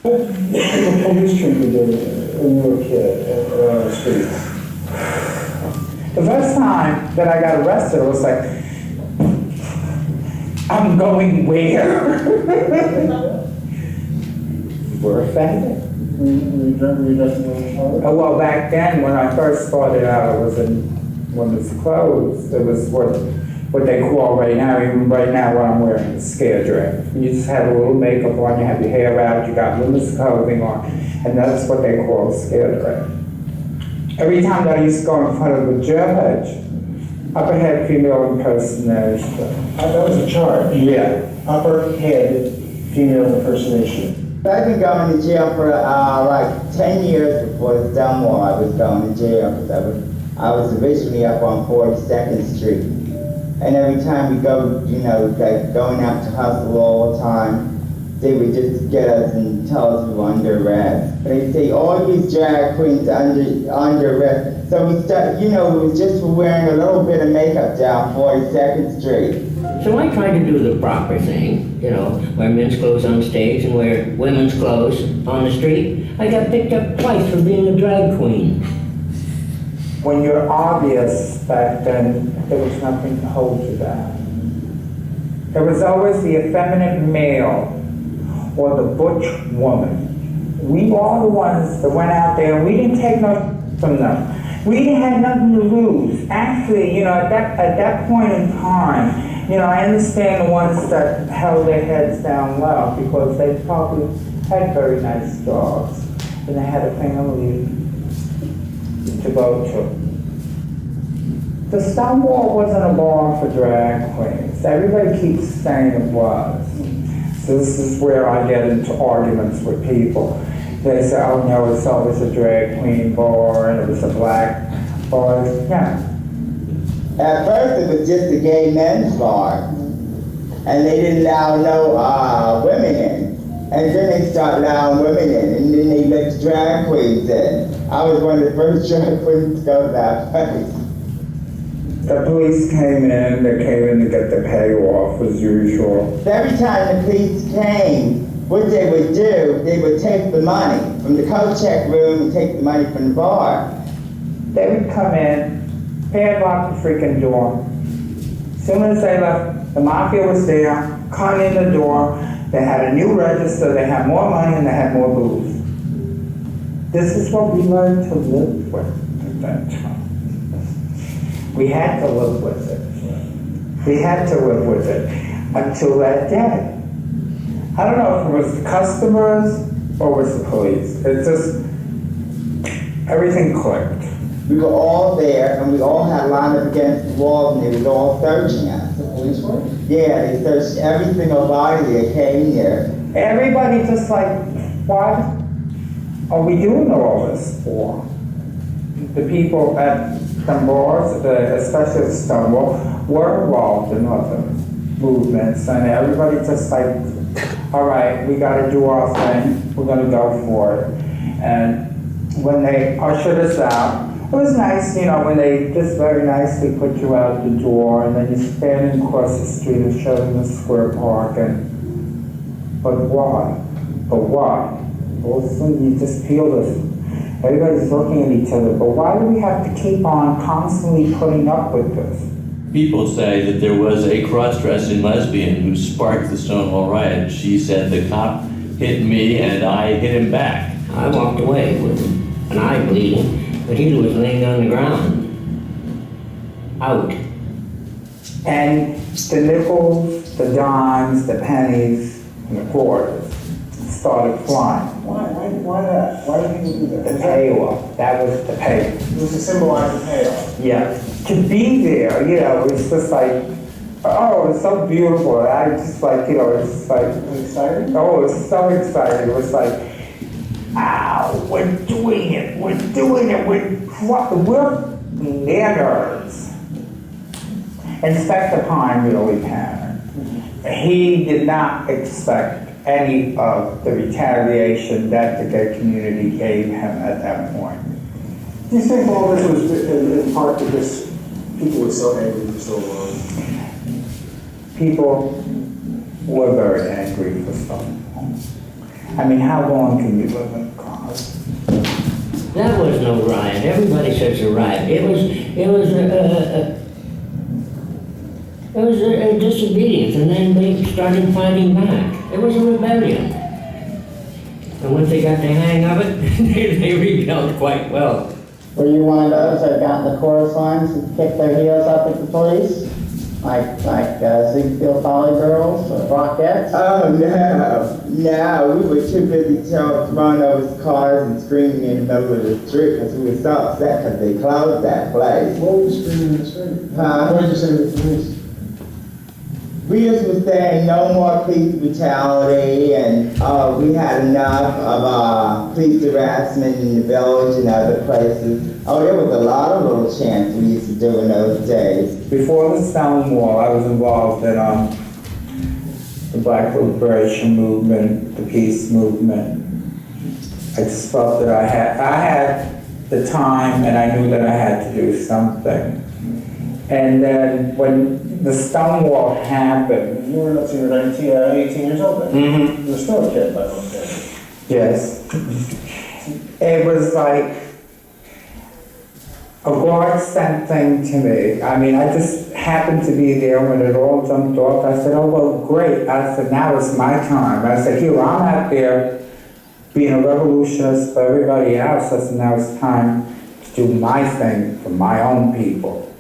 The police treated you when you were a kid around the street? The first time that I got arrested, I was like, I'm going where? We're offended. Were you definitely Well, back then, when I first started out, it was in women's clothes. It was what they call right now, even right now what I'm wearing is scare dress. You just have a little makeup on, you have your hair out, you got women's clothing on, and that's what they call scare dress. Every time that I used to go in front of the judge, upper head female impersonation. That was a charge. Yeah. Upper head female impersonation. I've been going to jail for like 10 years before Stonewall. I was going to jail because I was originally up on 42nd Street. And every time we go, you know, like going out to hustle all the time, they would just get us and tell us we were under arrest. They say all these drag queens are under arrest. So we start, you know, it was just for wearing a little bit of makeup down 42nd Street. So I try to do the proper thing, you know, wear men's clothes on stage and wear women's clothes on the street. I got picked up twice for being a drag queen. When you're obvious back then, there was nothing to hold you back. There was always the effeminate male or the butch woman. We were all the ones that went out there and we didn't take nothing from them. We had nothing to lose. Actually, you know, at that point in time, you know, I understand the ones that held their heads down low because they probably had very nice jobs and they had a family to go to. The Stonewall wasn't a bar for drag queens. Everybody keeps saying it was. So this is where I get into arguments with people. They say, oh no, it's always a drag queen bar and it was a black bar. Yeah. At first it was just a gay men's bar. And they didn't allow no women in. And then they started allowing women in, and then they let drag queens in. I was one of the first drag queens to go to that place. The police came in, they came in to get the payoff as usual. Every time the police came, what they would do, they would take the money from the coat check room and take the money from the bar. They would come in, padlock the freaking door. As soon as they left, the mafia was there, come in the door. They had a new register, they had more money, and they had more booze. This is what we learned to live with at that time. We had to live with it. We had to live with it until that day. I don't know if it was the customers or it was the police. It just, everything clicked. We were all there, and we all had lined up against the walls, and they was all searching us. The police were? Yeah, they searched every single body that came here. Everybody just like, what are we doing all this for? The people at some bars, especially Stonewall, were involved in other movements, and everybody just like, all right, we got to do our thing, we're going to go for it. And when they ushered us out, it was nice, you know, when they just very nicely put you out the door, and then you're standing across the street and showing the square park, and but why? But why? All of a sudden you just feel this. Everybody's looking at each other, but why do we have to keep on constantly putting up with this? People say that there was a cross-dressing lesbian who sparked the Stonewall riot. She said the cop hit me and I hit him back. I walked away with an eye bleeding, but he was laying on the ground, out. And the nickels, the dimes, the pennies, and the quarters started flying. Why that? Why did people do that? The payoff, that was the payoff. It was to symbolize the payoff. Yeah, to be there, you know, it's just like, oh, it's so beautiful. I just like, you know, it's like, Exciting? oh, it's so exciting. It was like, ow, we're doing it, we're near nerds. Inspector Pine really panicked. He did not expect any of the retaliation that the gay community gave him at that point. Do you think all this was in part because people were so angry for so long? People were very angry for so long. I mean, how long can you live in cars? That was no riot. Everybody says a riot. It was a disobedience, and then they started fighting back. It was a rebellion. And once they got the hang of it, they rebelled quite well. Were you one of those that got in the chorus lines and kicked their heels up at the police? Like Ziegfeld Folly Girls or Rockettes? Oh, no, we were too busy throwing over cars and screaming in the middle of the street because we were so upset because they closed that place. What were you screaming in the street? Huh? What did you say to the police? We just were saying no more police brutality, and we had enough of police harassment in the village and other places. Oh, there was a lot of little chants we used to do in those days. Before the Stonewall, I was involved in the Black Liberation Movement, the peace movement. I just felt that I had the time, and I knew that I had to do something. And then when the Stonewall happened, You were, let's see, you were 18 years old then? Mhm. You were still a kid by one day. yes, it was like a godsend thing to me. I mean, I just happened to be there when it all jumped off. I said, oh, well, great. I said, now it's my time. I said, here, I'm out there being a revolutionist for everybody else. I said, now it's time to do my thing for my own people.